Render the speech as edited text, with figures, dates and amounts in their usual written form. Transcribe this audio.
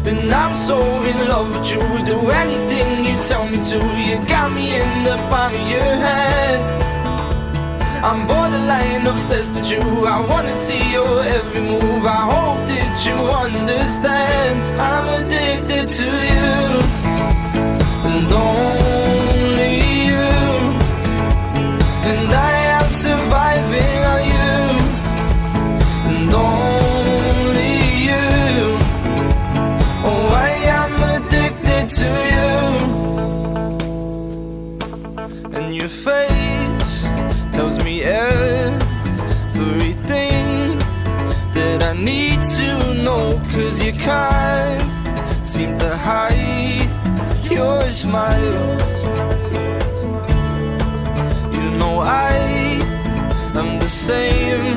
And I'm so in love with you, do anything you tell me to. You got me in the palm of your hand. I'm borderline obsessed with you, I wanna see your every move. I hope that you understand, I'm addicted to you, and only you. And I am surviving on you, and only you. Oh, I am addicted to you. And your face tells me everything that I need to know, 'cause you can't seem to hide your smile. You know I am the same